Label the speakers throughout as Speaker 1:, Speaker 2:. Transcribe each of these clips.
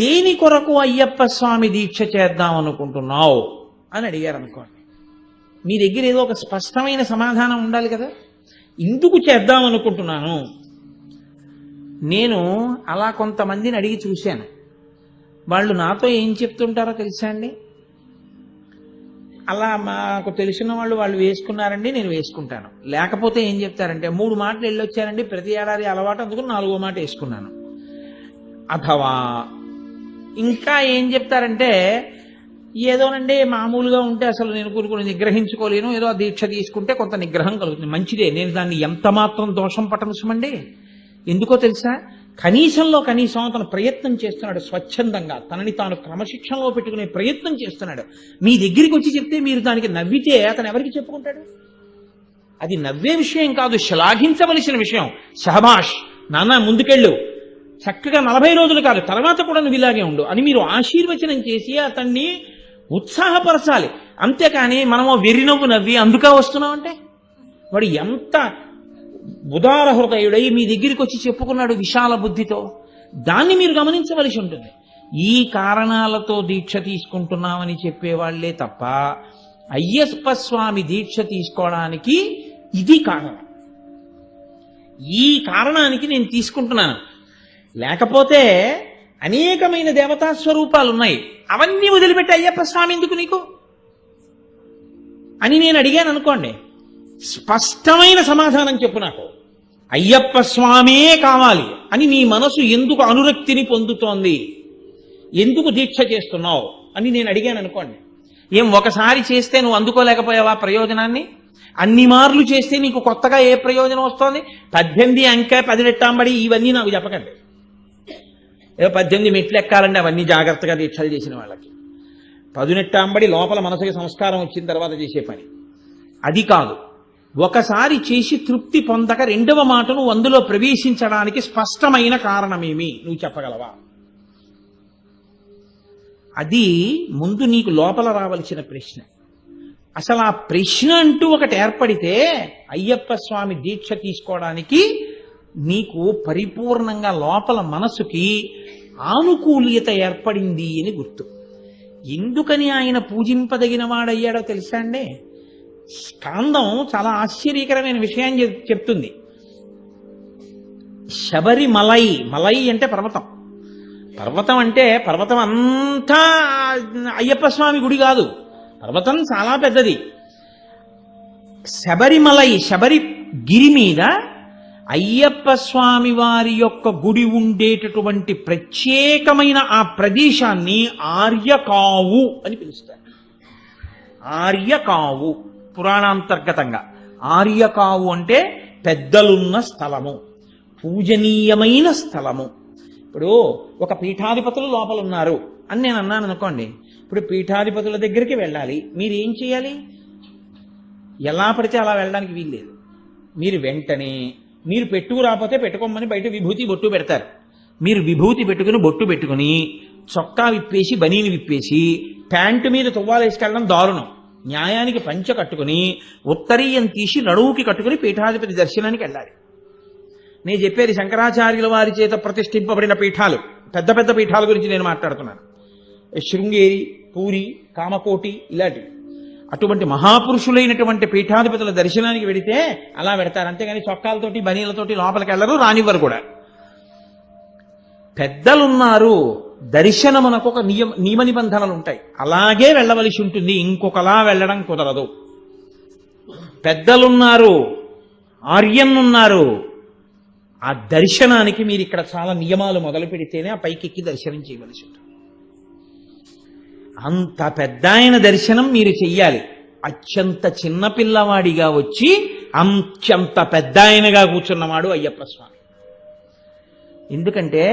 Speaker 1: దేని కొరకు అయ్యప్ప స్వామి దీక్ష చేద్దాం అనుకుంటున్నావు అని అడిగారు అనుకోండి. మీ దగ్గర ఏదో ఒక స్పష్టమైన సమాధానం ఉండాలి కదా. ఎందుకు చేద్దాం అనుకుంటున్నాను, నేను అలా కొంతమందిని అడిగి చూశాను. వాళ్ళు నాతో ఏం చెప్తుంటారో తెలుసా అండి, అలా మాకు తెలిసిన వాళ్ళు వేసుకున్నారండి, నేను వేసుకుంటాను. లేకపోతే ఏం చెప్తారంటే 3 మాటలు వెళ్ళొచ్చారండి, ప్రతి ఏడాది అలవాటు, అందుకు 4వ మాట వేసుకున్నాను. అథవా ఇంకా ఏం చెప్తారంటే, ఏదోనండి మామూలుగా ఉంటే అసలు నేను కొన్ని నిగ్రహించుకోలేను, ఏదో ఆ దీక్ష తీసుకుంటే కొంత నిగ్రహం కలుగుతుంది, మంచిదే, నేను దాన్ని ఎంత మాత్రం దోషం పట్టనుసమండి. ఎందుకో తెలుసా, కనీసంలో కనీసం అతను ప్రయత్నం చేస్తున్నాడు, స్వచ్ఛందంగా తనని తాను క్రమశిక్షణలో పెట్టుకునే ప్రయత్నం చేస్తున్నాడు. మీ దగ్గరికి వచ్చి చెప్తే మీరు దానికి నవ్వితే అతను ఎవరికి చెప్పుకుంటాడు? అది నవ్వే విషయం కాదు, శ్లాఘించవలసిన విషయం. షహబాష్ నాన్న, ముందుకెళ్ళు, చక్కగా 40 రోజులు కాదు, తర్వాత కూడా నువ్వు ఇలాగే ఉండు అని మీరు ఆశీర్వచనం చేసి అతన్ని ఉత్సాహపరచాలి. అంతేకాని మనము వెర్రినవ్వు నవ్వి అందుకా వస్తున్నాం అంటే, వాడు ఎంత ఉదార హృదయుడై మీ దగ్గరికి వచ్చి చెప్పుకున్నాడు విశాల బుద్ధితో, దాన్ని మీరు గమనించవలసి ఉంటుంది. ఈ కారణాలతో దీక్ష తీసుకుంటున్నామని చెప్పేవాళ్లే తప్ప అయ్యప్ప స్వామి దీక్ష తీసుకోవడానికి ఇది కారణం, ఈ కారణానికి నేను తీసుకుంటున్నాను. లేకపోతే అనేకమైన దేవతా స్వరూపాలు ఉన్నాయి, అవన్నీ వదిలిపెట్టి అయ్యప్ప స్వామి ఎందుకు నీకు అని నేను అడిగాను అనుకోండి, స్పష్టమైన సమాధానం చెప్పు నాకు. అయ్యప్ప స్వామే కావాలి అని నీ మనసు ఎందుకు అనురక్తిని పొందుతోంది, ఎందుకు దీక్ష చేస్తున్నావు అని నేను అడిగాను అనుకోండి. ఏం ఒకసారి చేస్తే నువ్వు అందుకోలేకపోయావా ప్రయోజనాన్ని? అన్ని మార్లు చేస్తే నీకు కొత్తగా ఏ ప్రయోజనం వస్తోంది? 18 అంక 10 రెట్టాంబడి ఇవన్నీ నాకు చెప్పకండి. ఏదో 18 మెట్లు ఎక్కాలండి, అవన్నీ జాగ్రత్తగా దీక్షలు చేసిన వాళ్ళకి. 10 నెట్టాంబడి లోపల మనసుకి సంస్కారం వచ్చిన తర్వాత చేసే పని అది కాదు. ఒకసారి చేసి తృప్తి పొందక 2వ మాట నువ్వు అందులో ప్రవేశించడానికి స్పష్టమైన కారణమేమి నువ్వు చెప్పగలవా? అది ముందు నీకు లోపల రావలసిన ప్రశ్న. అసలు ఆ ప్రశ్న అంటూ ఒకటి ఏర్పడితే అయ్యప్ప స్వామి దీక్ష తీసుకోవడానికి నీకు పరిపూర్ణంగా లోపల మనసుకి ఆనుకూల్యత ఏర్పడింది అని గుర్తు. ఎందుకని ఆయన పూజింపదగిన వాడయ్యాడో తెలుసా అండి? స్కాందం చాలా ఆశ్చర్యకరమైన విషయాన్ని చెప్తుంది. శబరిమలై, మలై అంటే పర్వతం, పర్వతం అంటే పర్వతం అంతా అయ్యప్ప స్వామి గుడి కాదు, పర్వతం చాలా పెద్దది. శబరిమలై, శబరిగిరి మీద అయ్యప్ప స్వామి వారి యొక్క గుడి ఉండేటటువంటి ప్రత్యేకమైన ఆ ప్రదేశాన్ని ఆర్యకావు అని పిలుస్తారు. ఆర్యకావు పురాణాంతర్గతంగా ఆర్యకావు అంటే పెద్దలున్న స్థలము, పూజనీయమైన స్థలము. ఇప్పుడు ఒక పీఠాధిపతులు లోపల ఉన్నారు అని నేను అన్నాను అనుకోండి, ఇప్పుడు పీఠాధిపతుల దగ్గరికి వెళ్ళాలి, మీరు ఏం చేయాలి? ఎలా పడితే అలా వెళ్ళడానికి వీల్లేదు. మీరు వెంటనే మీరు పెట్టుకు రాకపోతే పెట్టుకోమని బయట విభూతి బొట్టు పెడతారు. మీరు విభూతి పెట్టుకుని బొట్టు పెట్టుకుని చొక్కా విప్పేసి బనీని విప్పేసి ప్యాంటు మీద తువ్వాలేసుకెళ్ళడం దారుణం. న్యాయానికి పంచ కట్టుకుని ఉత్తరీయం తీసి నడువుకి కట్టుకుని పీఠాధిపతి దర్శనానికి వెళ్ళాలి. నేను చెప్పేది శంకరాచార్యుల వారి చేత ప్రతిష్ఠింపబడిన పీఠాలు, పెద్ద పెద్ద పీఠాల గురించి నేను మాట్లాడుతున్నాను. శృంగేరి, పూరి, కామకోటి ఇలాంటివి. అటువంటి మహాపురుషులైనటువంటి పీఠాధిపతుల దర్శనానికి వెడితే అలా పెడతారు, అంతేగాని చొక్కాలతోటి బనీలతోటి లోపలికి వెళ్ళరు, రానివ్వరు కూడా. పెద్దలున్నారు, దర్శనమునకు ఒక నియమ నిబంధనలు ఉంటాయి, అలాగే వెళ్ళవలసి ఉంటుంది, ఇంకొకలా వెళ్ళడం కుదరదు. పెద్దలున్నారు, ఆర్యన్నున్నారు, ఆ దర్శనానికి మీరు ఇక్కడ చాలా నియమాలు మొదలు పెడితేనే ఆ పైకెక్కి దర్శనం చేయవలసి ఉంటుంది. అంత పెద్ద ఆయన దర్శనం మీరు చెయ్యాలి. అత్యంత చిన్నపిల్లవాడిగా వచ్చి అంత్యంత పెద్ద ఆయనగా కూర్చున్నవాడు అయ్యప్ప స్వామి. ఎందుకంటే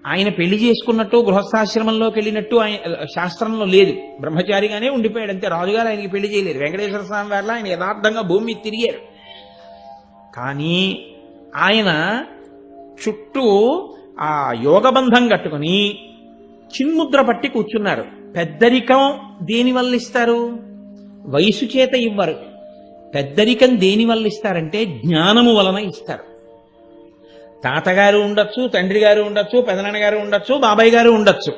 Speaker 1: ఆయన పెళ్లి చేసుకున్నట్టు గృహస్థాశ్రమంలోకి వెళ్ళినట్టు ఆయన శాస్త్రంలో లేదు, బ్రహ్మచారిగానే ఉండిపోయాడు అంతే. రాజుగారు ఆయనకి పెళ్లి చేయలేరు. వెంకటేశ్వర స్వామి వారిలో ఆయన యథార్థంగా భూమి మీద తిరిగారు. కానీ ఆయన చుట్టూ ఆ యోగబంధం కట్టుకుని చిన్ముద్ర పట్టి కూర్చున్నారు. పెద్దరికం దేనివల్ల ఇస్తారు? వయసు చేత ఇవ్వరు. పెద్దరికం దేనివల్ల ఇస్తారంటే జ్ఞానము వలన ఇస్తారు. తాతగారు ఉండొచ్చు, తండ్రి గారు ఉండొచ్చు, పెదనాన్నగారు ఉండొచ్చు, బాబాయ్ గారు ఉండొచ్చు.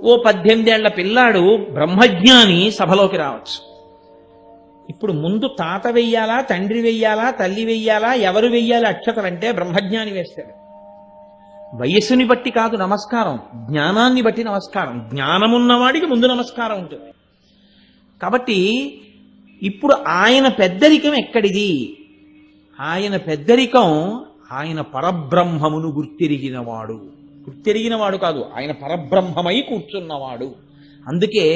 Speaker 1: ఓ 18 ఏళ్ల పిల్లాడు బ్రహ్మజ్ఞాని సభలోకి రావచ్చు. ఇప్పుడు ముందు తాత వెయ్యాలా, తండ్రి వెయ్యాలా, తల్లి వెయ్యాలా, ఎవరు వెయ్యాలి అక్షతలంటే బ్రహ్మజ్ఞాని వేస్తాడు. వయస్సుని బట్టి కాదు నమస్కారం, జ్ఞానాన్ని బట్టి నమస్కారం. జ్ఞానమున్నవాడికి ముందు నమస్కారం ఉంటుంది. కాబట్టి ఇప్పుడు ఆయన పెద్దరికం ఎక్కడిది? ఆయన పెద్దరికం ఆయన పరబ్రహ్మమును గుర్తెరిగినవాడు. గుర్తెరిగినవాడు కాదు, ఆయన పరబ్రహ్మమై కూర్చున్నవాడు. అందుకే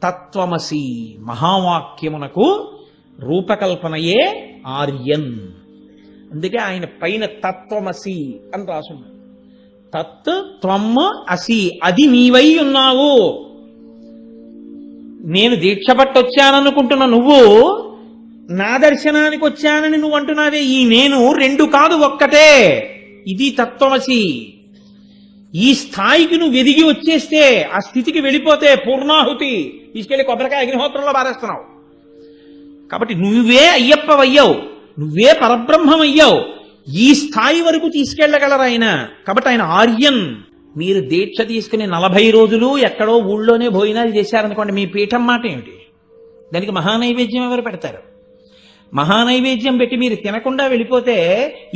Speaker 1: తత్వమసి మహావాక్యమునకు రూపకల్పనయే ఆర్యన్. అందుకే ఆయన పైన తత్వమసి అని రాసున్నాడు. తత్ త్వం అసి, అది నీవై ఉన్నావు. నేను దీక్ష పట్టొచ్చాననుకుంటున్న నువ్వు నా దర్శనానికి వచ్చానని నువ్వు అంటున్నావే, ఈ నేను రెండు కాదు ఒక్కటే. ఇది తత్వమసి. ఈ స్థాయికి నువ్వు ఎదిగి వచ్చేస్తే, ఆ స్థితికి వెళ్ళిపోతే పూర్ణాహుతి తీసుకెళ్లి కొబ్బరికాయ అగ్నిహోత్రంలో పారేస్తున్నావు. కాబట్టి నువ్వే అయ్యప్పవయ్యావు, నువ్వే పరబ్రహ్మం అయ్యావు. ఈ స్థాయి వరకు తీసుకెళ్లగలరు ఆయన. కాబట్టి ఆయన ఆర్యన్. మీరు దీక్ష తీసుకుని 40 రోజులు ఎక్కడో ఊళ్ళోనే భోజనాలు చేశారనుకోండి, మీ పీఠం మాట ఏమిటి? దానికి మహానైవేద్యం ఎవరు పెడతారు? మహానైవేద్యం పెట్టి మీరు తినకుండా వెళ్ళిపోతే,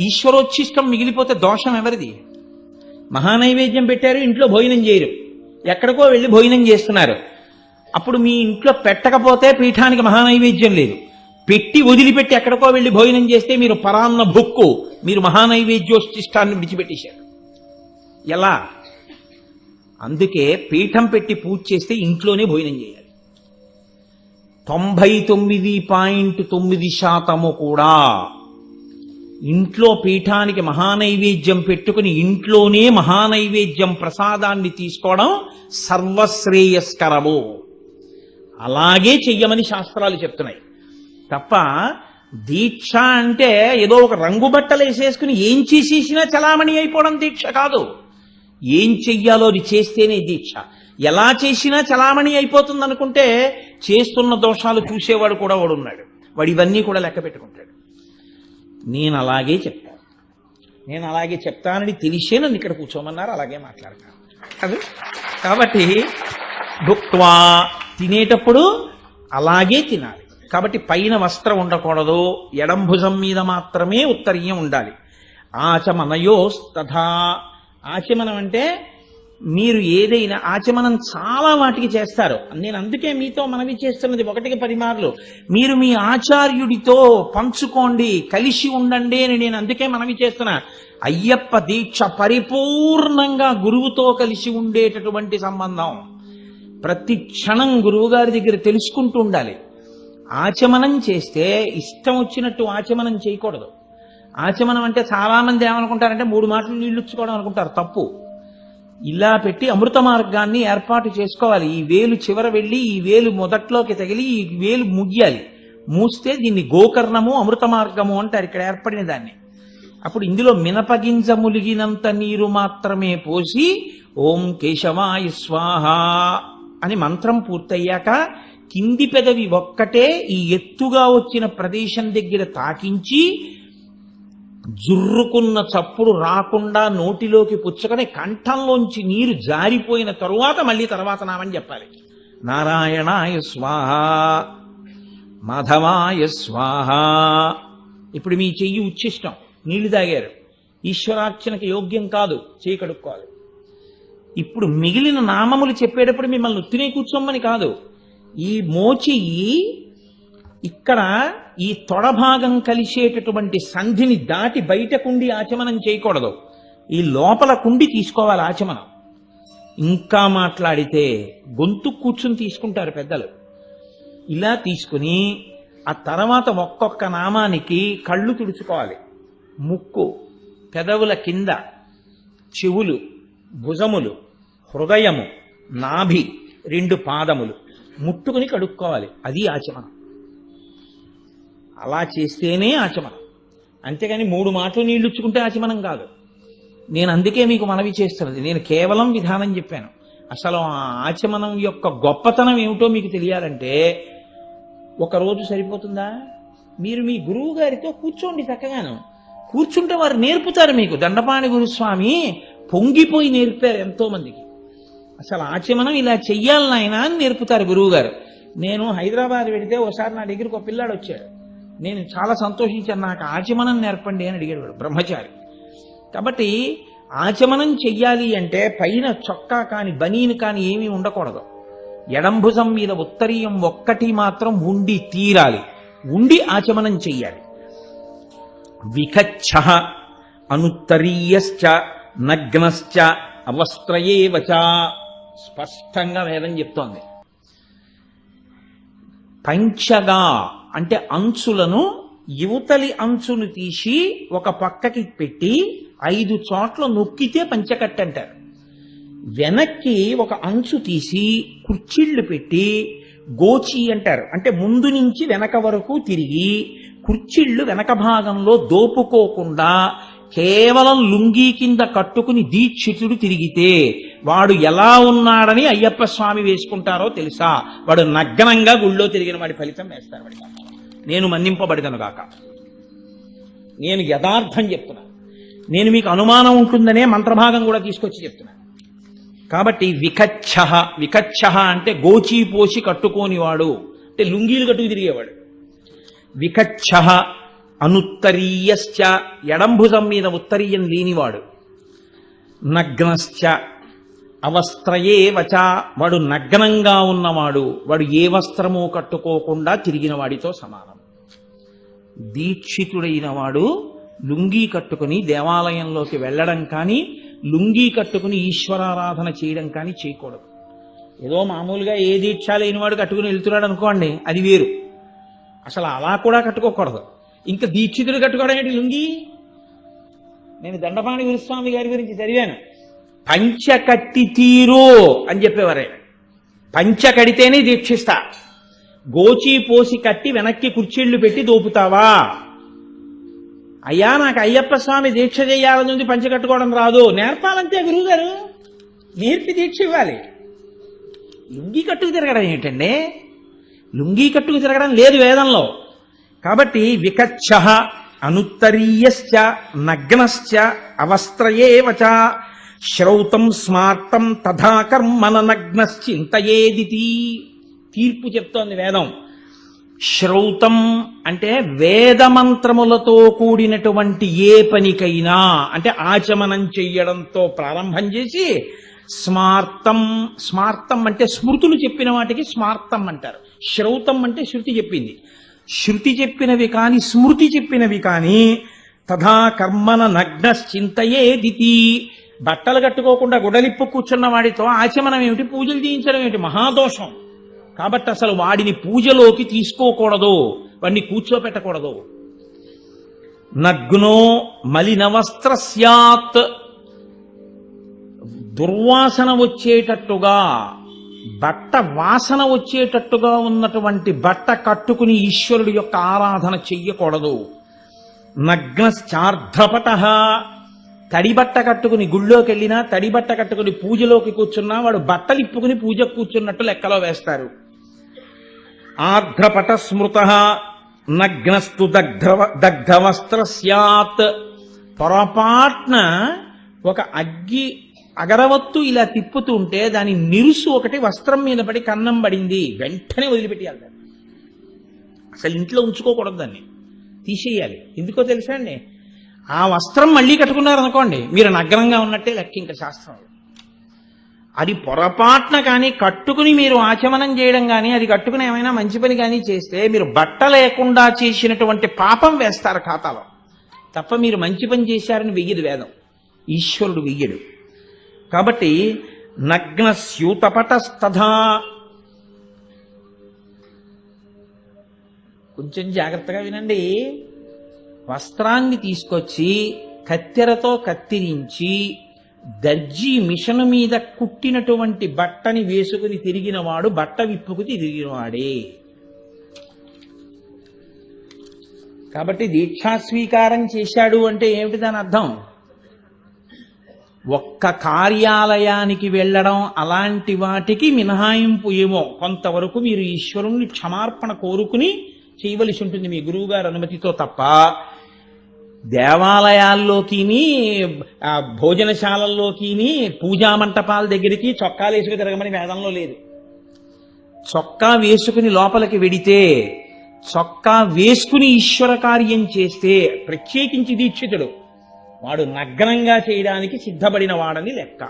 Speaker 1: ఈశ్వరోచ్ఛిష్టం మిగిలిపోతే దోషం ఎవరిది? మహానైవేద్యం పెట్టారు, ఇంట్లో భోజనం చేయరు, ఎక్కడికో వెళ్ళి భోజనం చేస్తున్నారు. అప్పుడు మీ ఇంట్లో పెట్టకపోతే పీఠానికి మహానైవేద్యం లేదు. పెట్టి వదిలిపెట్టి ఎక్కడికో వెళ్ళి భోజనం చేస్తే మీరు పరాన్న భుక్కు, మీరు మహానైవేద్యోష్టిష్టాన్ని విడిచిపెట్టేశారు. ఎలా? అందుకే పీఠం పెట్టి పూజ చేస్తే ఇంట్లోనే భోజనం చేయాలి. 99.9% కూడా ఇంట్లో పీఠానికి మహానైవేద్యం పెట్టుకుని ఇంట్లోనే మహానైవేద్యం ప్రసాదాన్ని తీసుకోవడం సర్వశ్రేయస్కరము. అలాగే చెయ్యమని శాస్త్రాలు చెప్తున్నాయి తప్ప దీక్ష అంటే ఏదో ఒక రంగు బట్టలు వేసేసుకుని ఏం చేసేసినా చలామణి అయిపోవడం దీక్ష కాదు. ఏం చెయ్యాలో అది చేస్తేనే దీక్ష. ఎలా చేసినా చలామణి అయిపోతుంది అనుకుంటే చేస్తున్న దోషాలు చూసేవాడు కూడా వాడున్నాడు. వాడు ఇవన్నీ కూడా లెక్క పెట్టుకుంటాడు. నేను అలాగే చెప్తానని తెలిసే నన్ను ఇక్కడ కూర్చోమన్నారు, అలాగే మాట్లాడతాను. అది కాబట్టి భుక్త్వా, తినేటప్పుడు అలాగే తినాలి. కాబట్టి పైన వస్త్రం ఉండకూడదు, ఎడం భుజం మీద మాత్రమే ఉత్తరీయం ఉండాలి. ఆచమనయోస్తథా. ఆచమనం అంటే మీరు ఏదైనా ఆచమనం చాలా వాటికి చేస్తారు. నేను అందుకే మీతో మనవి చేస్తున్నది 1కి 10 మార్లు. మీరు మీ ఆచార్యుడితో పంచుకోండి, కలిసి ఉండండి అని నేను అందుకే మనవి చేస్తున్నా. అయ్యప్ప దీక్ష పరిపూర్ణంగా గురువుతో కలిసి ఉండేటటువంటి సంబంధం. ప్రతి క్షణం గురువుగారి దగ్గర తెలుసుకుంటూ ఉండాలి. ఆచమనం చేస్తే ఇష్టం వచ్చినట్టు ఆచమనం చేయకూడదు. ఆచమనం అంటే చాలా మంది ఏమనుకుంటారంటే 3 మాటలు నీళ్లుచ్చుకోవడం అనుకుంటారు. తప్పు. ఇలా పెట్టి అమృత మార్గాన్ని ఏర్పాటు చేసుకోవాలి. ఈ వేలు చివర వెళ్ళి ఈ వేలు మొదట్లోకి తగిలి ఈ వేలు ముగియాలి. మూస్తే దీన్ని గోకర్ణము అమృత మార్గము అంటారు, ఇక్కడ ఏర్పడిన దాన్ని. అప్పుడు ఇందులో మినపగింజ ములిగినంత నీరు మాత్రమే పోసి ఓం కేశవాయ స్వాహ అని మంత్రం పూర్తయ్యాక కింది పెదవి ఒక్కటే ఈ ఎత్తుగా వచ్చిన ప్రదేశం దగ్గర తాకించి జుర్రుకున్న చప్పుడు రాకుండా నోటిలోకి పుచ్చుకొని కంఠంలోంచి నీరు జారిపోయిన తరువాత మళ్ళీ తర్వాత నామని చెప్పాలి. నారాయణాయ స్వాహ, మాధవాయ స్వాహ. ఇప్పుడు మీ చెయ్యి ఉచ్ఛిష్టం, నీళ్లు తాగారు, ఈశ్వరార్చనకి యోగ్యం కాదు, చేయి కడుక్కోవాలి. ఇప్పుడు మిగిలిన నామములు చెప్పేటప్పుడు మిమ్మల్ని ఉత్తినే కూర్చోమని కాదు. ఈ మోచెయ్యి ఇక్కడ ఈ తొడభాగం కలిసేటటువంటి సంధిని దాటి బయటకుండి ఆచమనం చేయకూడదు. ఈ లోపల కుండి తీసుకోవాలి ఆచమనం. ఇంకా మాట్లాడితే గొంతు కూర్చుని తీసుకుంటారు పెద్దలు. ఇలా తీసుకుని ఆ తర్వాత ఒక్కొక్క నామానికి కళ్ళు తుడుచుకోవాలి. ముక్కు, పెదవుల కింద, చెవులు, భుజములు, హృదయము, నాభి, 2 పాదములు ముట్టుకుని కడుక్కోవాలి. అది ఆచమనం. అలా చేస్తేనే ఆచమనం. అంతేగాని 3 మాటలు నీళ్లుచ్చుకుంటే ఆచమనం కాదు. నేను అందుకే మీకు మనవి చేస్తున్నది. నేను కేవలం విధానం చెప్పాను. అసలు ఆ ఆచమనం యొక్క గొప్పతనం ఏమిటో మీకు తెలియాలంటే 1 రోజు సరిపోతుందా? మీరు మీ గురువు గారితో కూర్చోండి చక్కగాను. కూర్చుంటే వారు నేర్పుతారు మీకు. దండపాణి గురుస్వామి పొంగిపోయి నేర్పారు ఎంతో మందికి. అసలు ఆచమనం ఇలా చెయ్యాలి నాయనా అని నేర్పుతారు గురువుగారు. నేను హైదరాబాద్ వెడితే ఒకసారి నా దగ్గరికి ఒక పిల్లాడు వచ్చాడు. నేను చాలా సంతోషించాను. నాకు ఆచమనం నేర్పండి అని అడిగాడు వాడు, బ్రహ్మచారి. కాబట్టి ఆచమనం చెయ్యాలి అంటే పైన చొక్కా కాని బనీను కాని ఏమీ ఉండకూడదు. ఎడంభుజం మీద ఉత్తరీయం ఒక్కటి మాత్రం ఉండి తీరాలి. ఉండి ఆచమనం చెయ్యాలి. వికచ్చ అనుత్తరీయశ్చ నగ్నశ్చ అవస్త్రయేవచ స్పష్టంగా వేదం చెప్తోంది. పంచగా అంటే అంచులను యువతలి అంచును తీసి ఒక పక్కకి పెట్టి 5 చోట్ల నొక్కితే పంచకట్టు అంటారు. వెనక్కి ఒక అంచు తీసి కుర్చీళ్లు పెట్టి గోచి అంటారు. అంటే ముందు నుంచి వెనక వరకు తిరిగి కుర్చీళ్లు వెనక భాగంలో దోపుకోకుండా కేవలం లుంగీ కింద కట్టుకుని దీక్షితుడు తిరిగితే వాడు ఎలా ఉన్నాడని అయ్యప్ప స్వామి వేసుకుంటారో తెలుసా? వాడు నగ్నంగా గుళ్ళో తిరిగిన వాడి ఫలితం వేస్తారు వాడికి. నేను మన్నింపబడిదను గాక. నేను యథార్థం చెప్తున్నా. నేను మీకు అనుమానం ఉంటుందనే మంత్రభాగం కూడా తీసుకొచ్చి చెప్తున్నా. కాబట్టి వికచ్చ, వికచ్చ అంటే గోచీ పోసి కట్టుకోనివాడు, అంటే లుంగీలు కట్టుకు తిరిగేవాడు. వికచ్చ అనుత్తరీయశ్చ ఎడంభుజం మీద ఉత్తరీయం లేనివాడు. నగ్నశ్చ అవస్త్రయేవచ వాడు నగ్నంగా ఉన్నవాడు. వాడు ఏ వస్త్రము కట్టుకోకుండా తిరిగిన వాడితో సమానం. దీక్షితుడైన వాడు లుంగీ కట్టుకుని దేవాలయంలోకి వెళ్ళడం కానీ లుంగీ కట్టుకుని ఈశ్వరారాధన చేయడం కానీ చేయకూడదు. ఏదో మామూలుగా ఏ దీక్ష లేనివాడు కట్టుకుని వెళ్తున్నాడు అనుకోండి, అది వేరు. అసలు అలా కూడా కట్టుకోకూడదు. ఇంకా దీక్షితుడు కట్టుకోవడం ఏంటి లుంగి? నేను దండపాణి గురుస్వామి గారి గురించి చదివాను. పంచకట్టి తీరు అని చెప్పేవారు. పంచ కడితేనే దీక్షిస్తా, గోచి పోసి కట్టి వెనక్కి కుర్చీళ్లు పెట్టి దోపుతావా? అయ్యా నాకు అయ్యప్ప స్వామి దీక్ష చేయాలని పంచ కట్టుకోవడం రాదు, నేర్పాలంతే గురువుగారు. నేర్పి దీక్ష ఇవ్వాలి. లుంగి కట్టుకు తిరగడం ఏంటండి? లుంగీ కట్టుకు తిరగడం లేదు వేదంలో. కాబట్టి వికచ్చ అనుత్తరీయశ్చ నగ్నశ్చ అవస్త్రయేవచ శ్రౌతం స్మార్తం తథా కర్మన నగ్నశ్చింతయేదితి. తీర్పు చెప్తోంది వేదం. శ్రౌతం అంటే వేదమంత్రములతో కూడినటువంటి ఏ పనికైనా, అంటే ఆచమనం చెయ్యడంతో ప్రారంభం చేసి స్మార్తం, స్మార్తం అంటే స్మృతులు చెప్పిన వాటికి స్మార్తం అంటారు. శ్రౌతం అంటే శృతి చెప్పింది. శృతి చెప్పినవి కాని స్మృతి చెప్పినవి కాని తథా కర్మన నగ్నశ్చింతయేదితి. బట్టలు కట్టుకోకుండా గుడలిప్పు కూర్చున్న వాడితో ఆచమనం ఏమిటి, పూజలు చేయించడం ఏమిటి? మహాదోషం. కాబట్టి అసలు వాడిని పూజలోకి తీసుకోకూడదు, వాడిని కూర్చోపెట్టకూడదు. నగ్నో మలినవస్త్ర స్యాత్ దుర్వాసన వచ్చేటట్టుగా, బట్ట వాసన వచ్చేటట్టుగా ఉన్నటువంటి బట్ట కట్టుకుని ఈశ్వరుడి యొక్క ఆరాధన చెయ్యకూడదు. నగ్నశ్చార్ధపట తడిబట్ట కట్టుకుని గుళ్ళోకి వెళ్ళినా, తడిబట్ట కట్టుకుని పూజలోకి కూర్చున్నా వాడు బట్టలు ఇప్పుకుని పూజకు కూర్చున్నట్టు లెక్కలో వేస్తారు. ఆర్ధ్రపట స్మృత నగ్నస్తు దగ్ధవస్త్ర స్యాత్. పొరపాట్న ఒక అగరవత్తు ఇలా తిప్పుతుంటే దాని నిరుసు ఒకటి వస్త్రం మీద పడి కన్నం పడింది, వెంటనే వదిలిపెట్టేయాలి. దాన్ని అసలు ఇంట్లో ఉంచుకోకూడదు, దాన్ని తీసేయాలి. ఎందుకో తెలుసా అండి? ఆ వస్త్రం మళ్ళీ కట్టుకున్నారనుకోండి, మీరు నగ్నంగా ఉన్నట్టే లెక్క. ఇంకా శాస్త్రం అది పొరపాటున కానీ కట్టుకుని మీరు ఆచమనం చేయడం కానీ, అది కట్టుకుని ఏమైనా మంచి పని కానీ చేస్తే మీరు బట్ట లేకుండా చేసినటువంటి పాపం వేస్తారు ఖాతాలో తప్ప మీరు మంచి పని చేశారని వెయ్యదు వేదం, ఈశ్వరుడు వెయ్యడు. కాబట్టి నగ్న స్యూతపటస్తథా. కొంచెం జాగ్రత్తగా వినండి. వస్త్రాన్ని తీసుకొచ్చి కత్తెరతో కత్తిరించి దర్జీ మిషను మీద కుట్టినటువంటి బట్టని వేసుకుని తిరిగిన వాడు బట్ట విప్పుకు తిరిగినవాడే. కాబట్టి దీక్షాస్వీకారం చేశాడు అంటే ఏమిటి దాని అర్థం? ఒక్క కార్యాలయానికి వెళ్ళడం అలాంటి వాటికి మినహాయింపు ఏమో కొంతవరకు మీరు ఈశ్వరుణ్ణి క్షమార్పణ కోరుకుని చేయవలసి ఉంటుంది మీ గురువు గారి అనుమతితో తప్ప దేవాలయాల్లోకి భోజనశాలల్లోకి పూజా మంటపాల దగ్గరికి చొక్కాలు వేసుకు తిరగమని వేదంలో లేదు. చొక్కా వేసుకుని లోపలికి వెడితే, చొక్కా వేసుకుని ఈశ్వర కార్యం చేస్తే, ప్రత్యేకించి దీక్షితుడు వాడు నగ్నంగా చేయడానికి సిద్ధపడిన వాడని లెక్క.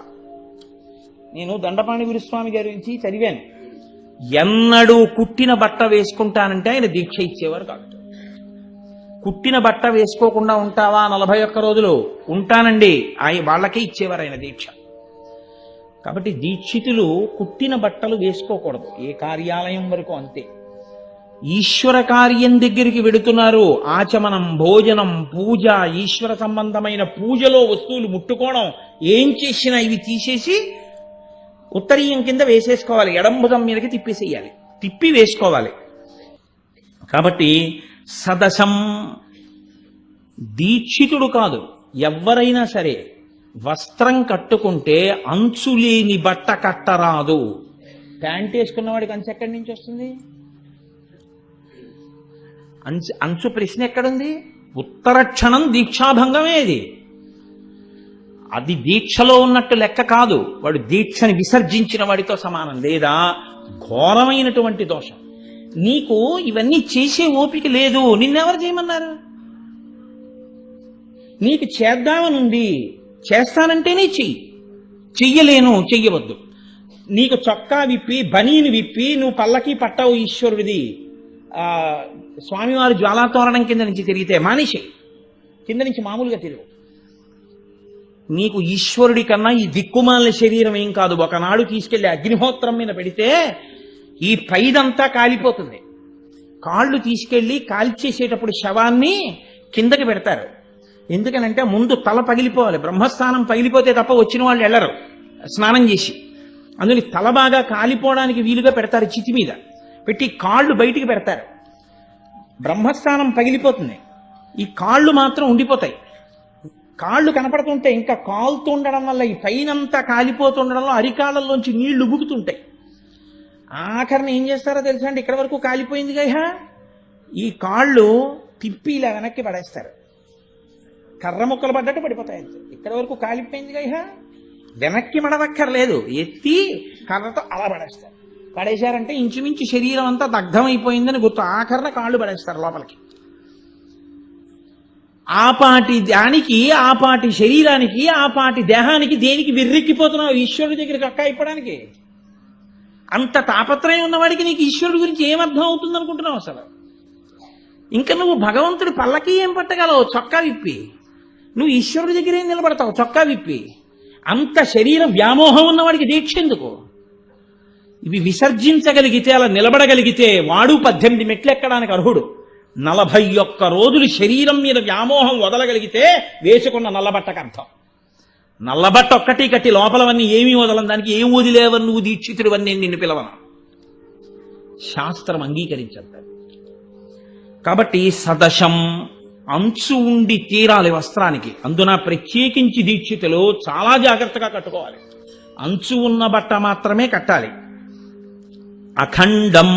Speaker 1: నేను దండపాణి గురుస్వామి గారి గురించి చదివాను. ఎన్నడూ కుట్టిన బట్ట వేసుకుంటానంటే ఆయన దీక్ష ఇచ్చేవారు కాదు. కుట్టిన బట్ట వేసుకోకుండా ఉంటావా 41 రోజులు? ఉంటానండి, వాళ్ళకే ఇచ్చేవారు ఆయన దీక్ష. కాబట్టి దీక్షితులు కుట్టిన బట్టలు వేసుకోకూడదు, ఏ కార్యాలయం వరకు అంతే. ఈశ్వర కార్యం దగ్గరికి వెడుతున్నారు, ఆచమనం, భోజనం, పూజ, ఈశ్వర సంబంధమైన పూజలో వస్తువులు ముట్టుకోవడం, ఏం చేసినా ఇవి తీసేసి ఉత్తరీయం కింద వేసేసుకోవాలి, ఎడంభుజం మీదకి తిప్పేసేయాలి, తిప్పి వేసుకోవాలి. కాబట్టి సదశం దీక్షితుడు కాదు, ఎవ్వరైనా సరే వస్త్రం కట్టుకుంటే అంచు లేని బట్ట కట్టరాదు. ప్యాంట్ వేసుకున్న వాడికి అంచు ఎక్కడి నుంచి వస్తుంది? అంచు ప్రశ్న ఎక్కడుంది? ఉత్తర క్షణం దీక్షాభంగమేది. అది దీక్షలో ఉన్నట్టు లెక్క కాదు, వాడు దీక్షని విసర్జించిన వాడితో సమానం, లేదా ఘోరమైనటువంటి దోషం. నీకు ఇవన్నీ చేసే ఓపిక లేదు, నిన్నెవరు చేయమన్నారు? నీకు చేద్దామనుంది, చేస్తానంటేనే చెయ్యలేను, చెయ్యవద్దు. నీకు చొక్కా విప్పి బనీని విప్పి నువ్వు పల్లకి పట్టావు ఈశ్వరుడిది, స్వామివారు జ్వాలాతోరణం కింద నుంచి తిరిగితే మానేసి కింద నుంచి మామూలుగా తిరుగు. నీకు ఈశ్వరుడి కన్నా ఈ దిక్కుమాలిన శరీరం ఏం కాదు. ఒకనాడు తీసుకెళ్లి అగ్నిహోత్రం మీద పెడితే ఈ పైదంతా కాలిపోతుంది. కాళ్ళు తీసుకెళ్లి కాల్చేసేటప్పుడు శవాన్ని కిందకి పెడతారు. ఎందుకనంటే ముందు తల పగిలిపోవాలి, బ్రహ్మస్థానం పగిలిపోతే తప్ప వచ్చిన వాళ్ళు వెళ్ళరు స్నానం చేసి. అందుకని తల బాగా కాలిపోవడానికి వీలుగా పెడతారు, చితి మీద పెట్టి కాళ్ళు బయటికి పెడతారు. బ్రహ్మస్థానం పగిలిపోతుంది, ఈ కాళ్ళు మాత్రం ఉండిపోతాయి. కాళ్ళు కనపడుతుంటే ఇంకా కాలుతూ ఉండడం వల్ల ఈ పైనంతా కాలిపోతుండడంలో అరికాళ్ళల్లోంచి నీళ్లు ఉబుకుతుంటాయి. ఆఖరిని ఏం చేస్తారో తెలుసా అండి? ఇక్కడ వరకు కాలిపోయింది కదా, ఈ కాళ్ళు తిప్పి ఇలా వెనక్కి పడేస్తారు, కర్ర ముక్కలు పడ్డట్టు పడిపోతాయి. ఇక్కడ వరకు కాలిపోయింది కదా, వెనక్కి మడవక్కర్లేదు, ఎత్తి కర్రతో అలా పడేస్తారు. పడేశారంటే ఇంచుమించు శరీరం అంతా దగ్ధమైపోయిందని గుర్తు. ఆఖరణ కాళ్ళు పడేస్తారు లోపలికి. ఆపాటి దానికి, ఆపాటి శరీరానికి, ఆపాటి దేహానికి దేనికి విర్రెక్కిపోతున్నావు? ఈశ్వరుడి దగ్గరికి అక్క అయిపోవడానికి. అంత తాపత్రయం ఉన్నవాడికి నీకు ఈశ్వరుడి గురించి ఏమర్థం అవుతుంది అనుకుంటున్నావు అసలు? ఇంకా నువ్వు భగవంతుడి పల్లకి ఏం పట్టగలవు? చొక్కా విప్పి నువ్వు ఈశ్వరుడి దగ్గర ఏం నిలబడతావు? చొక్కా విప్పి. అంత శరీర వ్యామోహం ఉన్నవాడికి దీక్ష ఎందుకు? ఇవి విసర్జించగలిగితే, అలా నిలబడగలిగితే వాడు 18 మెట్లు ఎక్కడానికి అర్హుడు. 41 రోజులు శరీరం మీద వ్యామోహం వదలగలిగితే వేసుకున్న నల్లబట్టకు అర్థం. నల్లబట్ట ఒక్కటి కట్టి లోపలవన్నీ ఏమీ వదలని దానికి ఏం వదిలేవని నువ్వు దీక్షితుడివన్నీ నిన్ను పిలవను. శాస్త్రం అంగీకరించద్దు. కాబట్టి సదశం అంచు ఉండి తీరాలి వస్త్రానికి. అందున ప్రత్యేకించి దీక్షితులు చాలా జాగ్రత్తగా కట్టుకోవాలి. అంచు ఉన్న బట్ట మాత్రమే కట్టాలి. అఖండం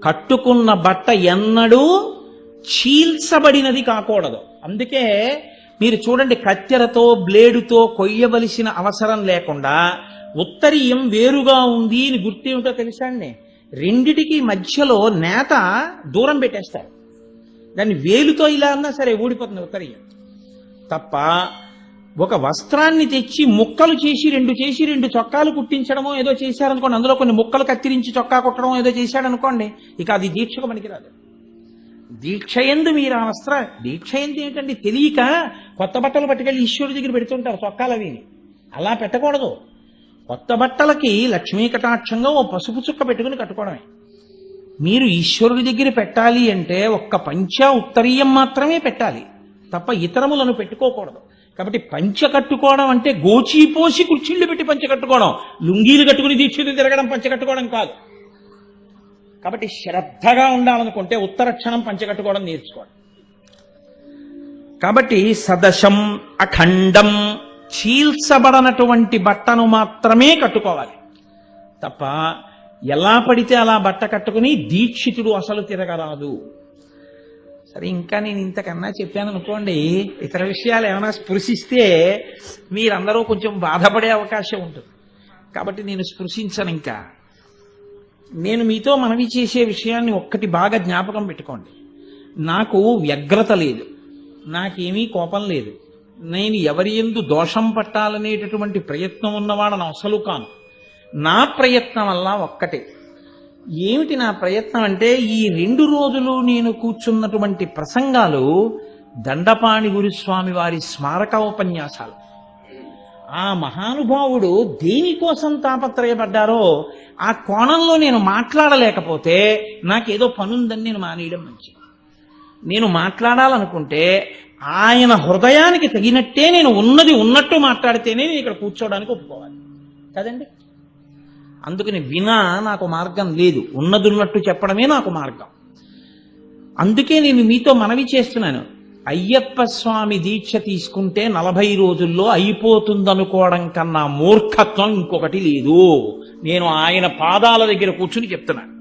Speaker 1: కట్టుకున్న బట్ట ఎన్నడూ చీల్చబడినది కాకూడదు. అందుకే మీరు చూడండి, కత్తెరతో బ్లేడుతో కొయ్యవలసిన అవసరం లేకుండా ఉత్తరీయం వేరుగా ఉంది అని గుర్తేమిటో తెలుసా అండి? రెండిటికి మధ్యలో నేత దూరం పెట్టేస్తారు. దాన్ని వేలుతో ఇలా అన్నా సరే ఊడిపోతుంది ఉత్తరీయం. తప్ప ఒక వస్త్రాన్ని తెచ్చి ముక్కలు చేసి రెండు చొక్కాలు కుట్టించడమో ఏదో చేశారనుకోండి, అందులో కొన్ని ముక్కలు కత్తిరించి చొక్కా కుట్టడం ఏదో చేశాడనుకోండి, ఇక అది దీక్షకు పనికిరాదు. దీక్ష ఎందు మీరు ఆ దీక్ష ఎందు ఏంటండి? తెలియక కొత్త బట్టలు పట్టుకెళ్ళి ఈశ్వరుడి దగ్గర పెడుతుంటారు చొక్కాలు అవిని. అలా పెట్టకూడదు. కొత్త బట్టలకి లక్ష్మీ కటాక్షంగా ఓ పసుపు చుక్క పెట్టుకుని కట్టుకోవడమే. మీరు ఈశ్వరుడి దగ్గర పెట్టాలి అంటే ఒక్క పంచ ఉత్తరీయం మాత్రమే పెట్టాలి, తప్ప ఇతరములను పెట్టుకోకూడదు. కాబట్టి పంచ కట్టుకోవడం అంటే గోచీపోసి కుర్చీళ్లు పెట్టి పంచ కట్టుకోవడం, లుంగీలు కట్టుకుని దీక్షలు తిరగడం పంచ కట్టుకోవడం కాదు. కాబట్టి శ్రద్ధగా ఉండాలనుకుంటే ఉత్తర క్షణం పంచ కట్టుకోవడం నేర్చుకోండి. కాబట్టి సదశం అఖండం చీల్చబడనటువంటి బట్టను మాత్రమే కట్టుకోవాలి తప్ప ఎలా పడితే అలా బట్ట కట్టుకుని దీక్షితుడు అసలు తిరగరాదు. సరే, ఇంకా నేను ఇంతకన్నా చెప్పాను అనుకోండి, ఇతర విషయాలు ఏమైనా స్పృశిస్తే మీరందరూ కొంచెం బాధపడే అవకాశం ఉంటుంది. కాబట్టి నేను స్పృశించను. ఇంకా నేను మీతో మనవి చేసే విషయాన్ని ఒక్కటి బాగా జ్ఞాపకం పెట్టుకోండి. నాకు వ్యగ్రత లేదు, నాకేమీ కోపం లేదు, నేను ఎవరి యందు దోషం పట్టాలనేటటువంటి ప్రయత్నం ఉన్నవాడని అసలు కాను. నా ప్రయత్నం వల్ల ఒక్కటే. ఏమిటి నా ప్రయత్నం అంటే, ఈ 2 రోజులు నేను కూర్చున్నటువంటి ప్రసంగాలు దండపాణి గురుస్వామి వారి స్మారక ఉపన్యాసాలు. ఆ మహానుభావుడు దేనికోసం తాపత్రయపడ్డారో ఆ కోణంలో నేను మాట్లాడలేకపోతే నాకేదో పనుందని నేను మానేయడం మంచిది. నేను మాట్లాడాలనుకుంటే ఆయన హృదయానికి తగినట్టే నేను ఉన్నది ఉన్నట్టు మాట్లాడితేనే నేను ఇక్కడ కూర్చోవడానికి ఒప్పుకోవాలి కదండి. అందుకని వినా నాకు మార్గం లేదు, ఉన్నది ఉన్నట్టు చెప్పడమే నాకు మార్గం. అందుకే నేను మీతో మనవి చేస్తున్నాను, అయ్యప్ప స్వామి దీక్ష తీసుకుంటే 40 రోజుల్లో అయిపోతుందనుకోవడం కన్నా మూర్ఖత్వం ఇంకొకటి లేదు. నేను ఆయన పాదాల దగ్గర కూర్చుని చెప్తున్నాను.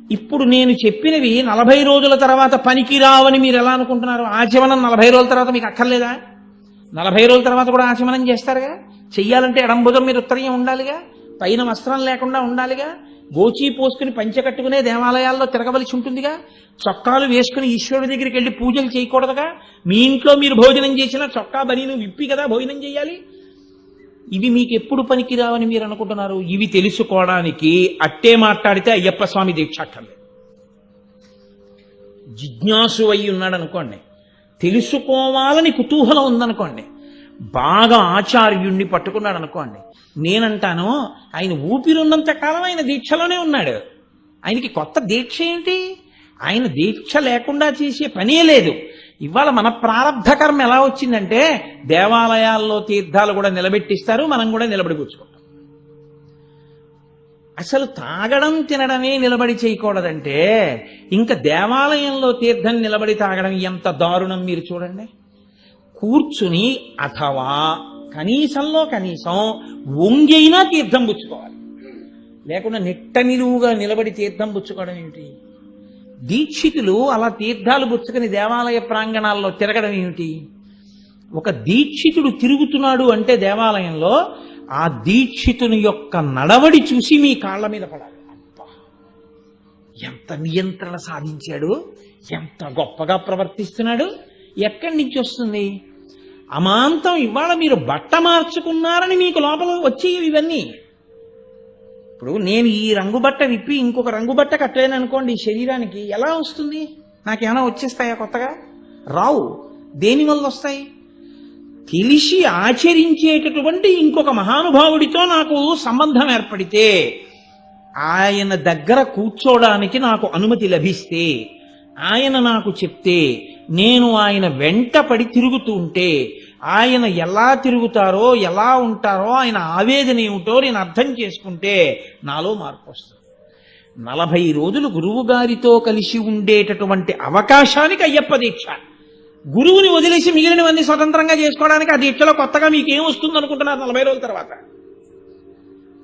Speaker 1: ఇప్పుడు నేను చెప్పినవి 40 రోజుల తర్వాత పనికి రావని మీరు ఎలా అనుకుంటున్నారు? ఆచమనం 40 రోజుల తర్వాత మీకు అక్కర్లేదా? 40 రోజుల తర్వాత కూడా ఆచమనం చేస్తారుగా. చెయ్యాలంటే ఎడంబుధం మీద ఉత్తరీయం ఉండాలిగా, పైన వస్త్రం లేకుండా ఉండాలిగా, గోచీ పోసుకుని పంచె కట్టుకునే దేవాలయాల్లో తిరగవలసి ఉంటుందిగా, చొక్కాలు వేసుకుని ఈశ్వరుడి దగ్గరికి వెళ్ళి పూజలు చేయకూడదుగా, మీ ఇంట్లో మీరు భోజనం చేసినా చొక్కా బనీను విప్పి కదా భోజనం చేయాలి. ఇవి మీకు ఎప్పుడు పనికిరావని మీరు అనుకుంటున్నారు? ఇవి తెలుసుకోవడానికి అట్టే మాట్లాడితే అయ్యప్ప స్వామి దీక్ష అక్కర్లేదు. జిజ్ఞాసు అయి ఉన్నాడు అనుకోండి, తెలుసుకోవాలని కుతూహలం ఉందనుకోండి, బాగా ఆచార్యుణ్ణి పట్టుకున్నాడు అనుకోండి, నేనంటాను ఆయన ఊపిరున్నంత కాలం ఆయన దీక్షలోనే ఉన్నాడు. ఆయనకి కొత్త దీక్ష ఏంటి? ఆయన దీక్ష లేకుండా చేసే పనే లేదు. ఇవాళ మన ప్రారంధ కర్మ ఎలా వచ్చిందంటే, దేవాలయాల్లో తీర్థాలు కూడా నిలబెట్టిస్తారు, మనం కూడా నిలబడి కూర్చుకుంటాం. అసలు తాగడం తినడమే నిలబడి చేయకూడదంటే ఇంకా దేవాలయంలో తీర్థం నిలబడి తాగడం ఎంత దారుణం మీరు చూడండి. కూర్చుని అథవా కనీసంలో కనీసం వంగైనా తీర్థం పుచ్చుకోవాలి, లేకుండా నిట్ట నిలువుగా నిలబడి తీర్థం పుచ్చుకోవడం ఏమిటి? దీక్షితులు అలా తీర్థాలు పుచ్చుకుని దేవాలయ ప్రాంగణాల్లో తిరగడం ఏమిటి? ఒక దీక్షితుడు తిరుగుతున్నాడు అంటే దేవాలయంలో ఆ దీక్షితుని యొక్క నడవడి చూసి మీ కాళ్ళ మీద పడాలి. అబ్బా, ఎంత నియంత్రణ సాధించాడు, ఎంత గొప్పగా ప్రవర్తిస్తున్నాడు, ఎక్కడి నుంచి వస్తుంది? అమాంతం ఇవాళ మీరు బట్ట మార్చుకున్నారని మీకు లోపల వచ్చేవి ఇవన్నీ. ఇప్పుడు నేను ఈ రంగు బట్ట విప్పి ఇంకొక రంగు బట్ట కట్టలేను అనుకోండి, ఈ శరీరానికి ఎలా వస్తుంది? నాకేమైనా వచ్చేస్తాయా కొత్తగా? రావు. దేనివల్ల వస్తాయి? తెలిసి ఆచరించేటటువంటి ఇంకొక మహానుభావుడితో నాకు సంబంధం ఏర్పడితే, ఆయన దగ్గర కూర్చోడానికి నాకు అనుమతి లభిస్తే, ఆయన నాకు చెప్తే, నేను ఆయన వెంట పడి తిరుగుతూ ఉంటే, ఆయన ఎలా తిరుగుతారో ఎలా ఉంటారో ఆయన ఆవేదన ఏమిటో నేను అర్థం చేసుకుంటే నాలో మార్పు వస్తుంది. 40 రోజులు గురువు గారితో కలిసి ఉండేటటువంటి అవకాశానికి అయ్యప్ప దీక్ష. గురువుని వదిలేసి మిగిలినవన్నీ స్వతంత్రంగా చేసుకోవడానికి ఆ దీక్షలో కొత్తగా మీకేం వస్తుంది అనుకుంటున్నారు? 40 రోజుల తర్వాత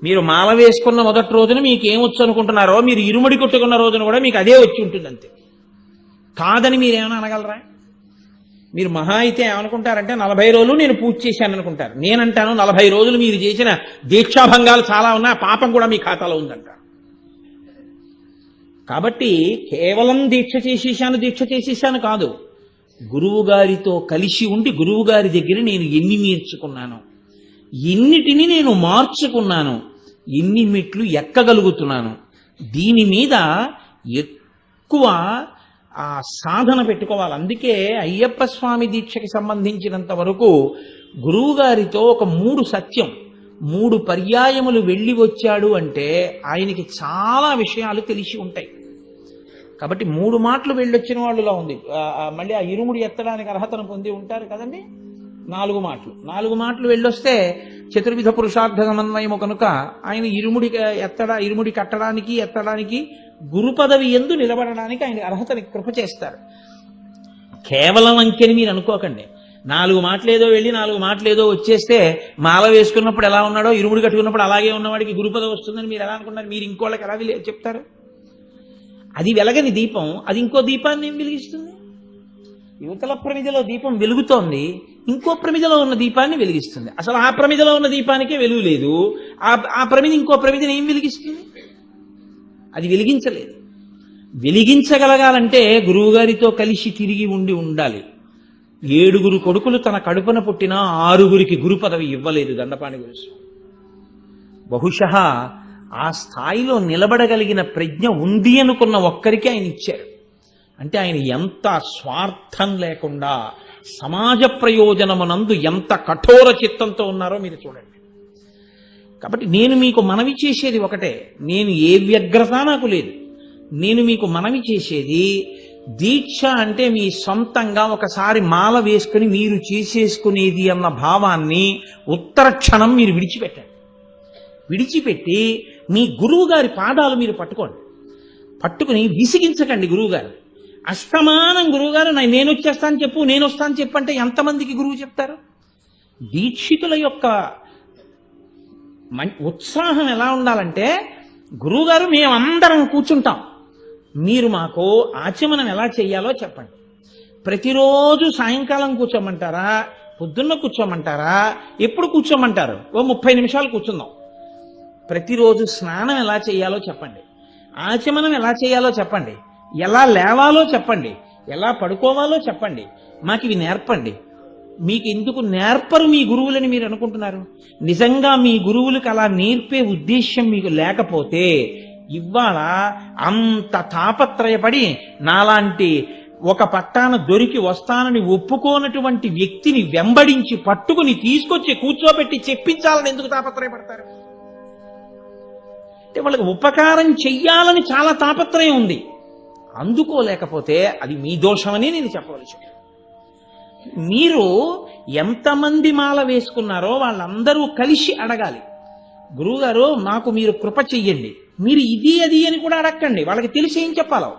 Speaker 1: మీరు మాల వేసుకున్న మొదటి రోజున మీకేమొచ్చు అనుకుంటున్నారో, మీరు ఇరుముడి కొట్టుకున్న రోజున కూడా మీకు అదే వచ్చి ఉంటుంది అంతే. కాదని మీరేమైనా అనగలరా? మీరు మహా అయితే ఏమనుకుంటారంటే 40 రోజులు నేను పూజ చేశాను అనుకుంటారు. నేనంటాను 40 రోజులు మీరు చేసిన దీక్షాభంగాలు చాలా ఉన్నా, పాపం కూడా మీ ఖాతాలో ఉందంట. కాబట్టి కేవలం దీక్ష చేసేసాను కాదు, గురువు గారితో కలిసి ఉండి గురువు గారి దగ్గర నేను ఎన్ని నేర్చుకున్నాను, ఎన్నిటిని నేను మార్చుకున్నాను, ఎన్ని మెట్లు ఎక్కగలుగుతున్నాను, దీని మీద ఎక్కువ ఆ సాధన పెట్టుకోవాలి. అందుకే అయ్యప్ప స్వామి దీక్షకి సంబంధించినంత వరకు గురువు గారితో ఒక 3 పర్యాయములు వెళ్ళి వచ్చాడు అంటే ఆయనకి చాలా విషయాలు తెలిసి ఉంటాయి. కాబట్టి 3 మాటలు వెళ్ళొచ్చిన వాళ్ళులా ఉంది. మళ్ళీ ఆ ఇరుముడి ఎత్తడానికి అర్హతను పొంది ఉంటారు కదండి. 4 మాటలు వెళ్ళొస్తే చతుర్విధ పురుషార్థ సమన్వయము కనుక ఆయన ఇరుముడి కట్టడానికి ఎత్తడానికి గురు పదవి యందు నిలబడడానికి ఆయన అర్హతని కృప చేస్తారు. కేవలం అంకెని మీరు అనుకోకండి. 4 మాటలేదో వెళ్ళి 4 మాటలేదో వచ్చేస్తే మాల వేసుకున్నప్పుడు ఎలా ఉన్నాడో ఇరుముడి కట్టుకున్నప్పుడు అలాగే ఉన్నవాడికి గురు పదవి వస్తుందని మీరు ఎలా అనుకున్నారు? మీరు ఇంకోళ్ళకి ఎలా చెప్తారు? అది వెలగని దీపం అది ఇంకో దీపాన్ని ఏం వెలిగిస్తుంది? యువతల ప్రమిదలో దీపం వెలుగుతోంది, ఇంకో ప్రమిదలో ఉన్న దీపాన్ని వెలిగిస్తుంది. అసలు ఆ ప్రమిదలో ఉన్న దీపానికే వెలుగు లేదు, ఆ ప్రమిద ఇంకో ప్రమిదని ఏం వెలిగిస్తుంది? అది వెలిగించలేదు. వెలిగించగలగాలంటే గురువుగారితో కలిసి తిరిగి ఉండాలి. 7 కొడుకులు తన కడుపున పుట్టిన 6 గురు పదవి ఇవ్వలేదు దండపాణి గురుస్వామి. బహుశः ఆ స్థాయిలో నిలబడగలిగిన ప్రజ్ఞ ఉంది అనుకున్న ఒక్కరికి ఆయన ఇచ్చారు. అంటే ఆయన ఎంత స్వార్థం లేకుండా సమాజ ప్రయోజనమునందు ఎంత కఠోర చిత్తంతో ఉన్నారో మీరు చూడండి. కాబట్టి నేను మీకు మనవి చేసేది ఒకటే, నేను ఏ వ్యగ్రత నాకు లేదు. నేను మీకు మనవి చేసేది, దీక్ష అంటే మీ సొంతంగా ఒకసారి మాల వేసుకుని మీరు చేసేసుకునేది అన్న భావాన్ని ఉత్తర క్షణం మీరు విడిచిపెట్టండి. విడిచిపెట్టి మీ గురువు గారి పాదాలు మీరు పట్టుకోండి. పట్టుకుని విసిగించకండి గురువుగారు. అస్తమానం గురువుగారు నేను వచ్చేస్తాను చెప్పు, నేను వస్తాను చెప్పు అంటే ఎంతమందికి గురువు చెప్తారు? దీక్షితుల యొక్క ఉత్సాహం ఎలా ఉండాలంటే, గురువుగారు మేమందరం కూర్చుంటాం, మీరు మాకు ఆచమనం ఎలా చెయ్యాలో చెప్పండి. ప్రతిరోజు సాయంకాలం కూర్చోమంటారా, పొద్దున్న కూర్చోమంటారా, ఎప్పుడు కూర్చోమంటారు? ఓ 30 నిమిషాలు కూర్చుందాం. ప్రతిరోజు స్నానం ఎలా చేయాలో చెప్పండి, ఆచమనం ఎలా చేయాలో చెప్పండి, ఎలా లేవాలో చెప్పండి, ఎలా పడుకోవాలో చెప్పండి, మాకు ఇవి నేర్పండి. మీకు ఎందుకు నేర్పరు మీ గురువులని మీరు అనుకుంటున్నారు? నిజంగా మీ గురువులకు అలా నేర్పే ఉద్దేశ్యం మీకు లేకపోతే ఇవాళ అంత తాపత్రయపడి నాలాంటి ఒక పట్టాన దొరికి వస్తానని ఒప్పుకోనటువంటి వ్యక్తిని వెంబడించి పట్టుకుని తీసుకొచ్చి కూర్చోబెట్టి చెప్పించాలని ఎందుకు తాపత్రయపడతారు? అంటే వాళ్ళకి ఉపకారం చెయ్యాలని చాలా తాపత్రయం ఉంది. అందుకోలేకపోతే అది మీ దోషమని నేను చెప్పవలసి. మీరు ఎంతమంది మాల వేసుకున్నారో వాళ్ళందరూ కలిసి అడగాలి, గురువుగారు మాకు మీరు కృప చెయ్యండి. మీరు ఇది అది అని కూడా అడగండి, వాళ్ళకి తెలిసి ఏం చెప్పాలో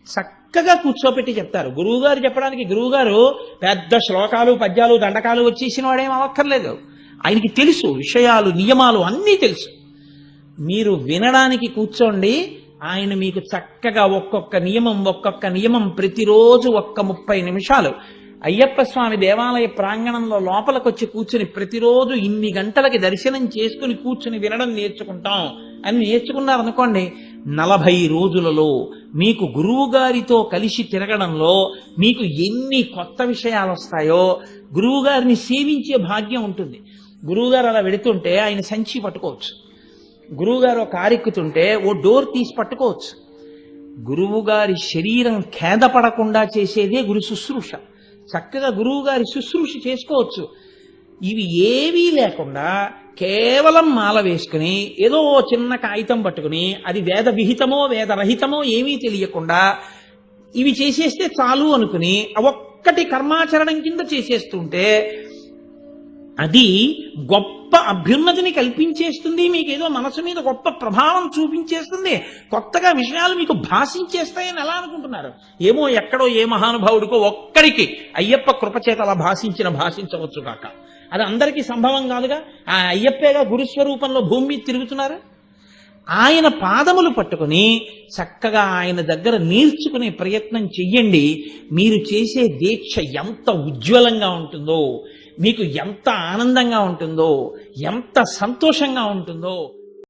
Speaker 1: చక్కగా కూర్చోపెట్టి చెప్తారు. గురువుగారు చెప్పడానికి గురువుగారు పెద్ద శ్లోకాలు పద్యాలు దండకాలు వచ్చేసిన వాడేం అవక్కర్లేదు. ఆయనకి తెలుసు, విషయాలు నియమాలు అన్నీ తెలుసు. మీరు వినడానికి కూర్చోండి, ఆయన మీకు చక్కగా ఒక్కొక్క నియమం ప్రతిరోజు ఒక్క 30 నిమిషాలు అయ్యప్ప స్వామి దేవాలయ ప్రాంగణంలో లోపలికొచ్చి కూర్చుని ప్రతిరోజు ఇన్ని గంటలకి దర్శనం చేసుకుని కూర్చుని వినడం నేర్చుకుంటాం అని నేర్చుకున్నారనుకోండి, 40 రోజులలో మీకు గురువు గారితో కలిసి తిరగడంలో మీకు ఎన్ని కొత్త విషయాలు వస్తాయో, గురువు గారిని సేవించే భాగ్యం ఉంటుంది. గురువుగారు అలా వెడుతుంటే ఆయన సంచి పట్టుకోవచ్చు, గురువుగారు కారెక్కుతుంటే ఓ డోర్ తీసి పట్టుకోవచ్చు. గురువుగారి శరీరం ఖేదపడకుండా చేసేదే గురు శుశ్రూష. చక్కగా గురువుగారి శుశ్రూష చేసుకోవచ్చు. ఇవి ఏవీ లేకుండా కేవలం మాల వేసుకుని ఏదో చిన్న కాగితం పట్టుకుని అది వేద విహితమో వేదరహితమో ఏమీ తెలియకుండా ఇవి చేసేస్తే చాలు అనుకుని ఒక్కటి కర్మాచరణం కింద చేసేస్తుంటే అది గొప్ప అభ్యున్నతిని కల్పించేస్తుంది, మీకేదో మనసు మీద గొప్ప ప్రభావం చూపించేస్తుంది, కొత్తగా విషయాలు మీకు భాషించేస్తాయని ఎలా అనుకుంటున్నారు? ఏమో ఎక్కడో ఏ మహానుభావుడికో ఒక్కడికి అయ్యప్ప కృపచేత అలా భాషించవచ్చు కాక, అది అందరికీ సంభవం కాదుగా. ఆ అయ్యప్పేగా గురుస్వరూపంలో భూమి మీద తిరుగుతున్నారు. ఆయన పాదములు పట్టుకుని చక్కగా ఆయన దగ్గర నేర్చుకునే ప్రయత్నం చెయ్యండి. మీరు చేసే దీక్ష ఎంత ఉజ్వలంగా ఉంటుందో, మీకు ఎంత ఆనందంగా ఉంటుందో, ఎంత సంతోషంగా ఉంటుందో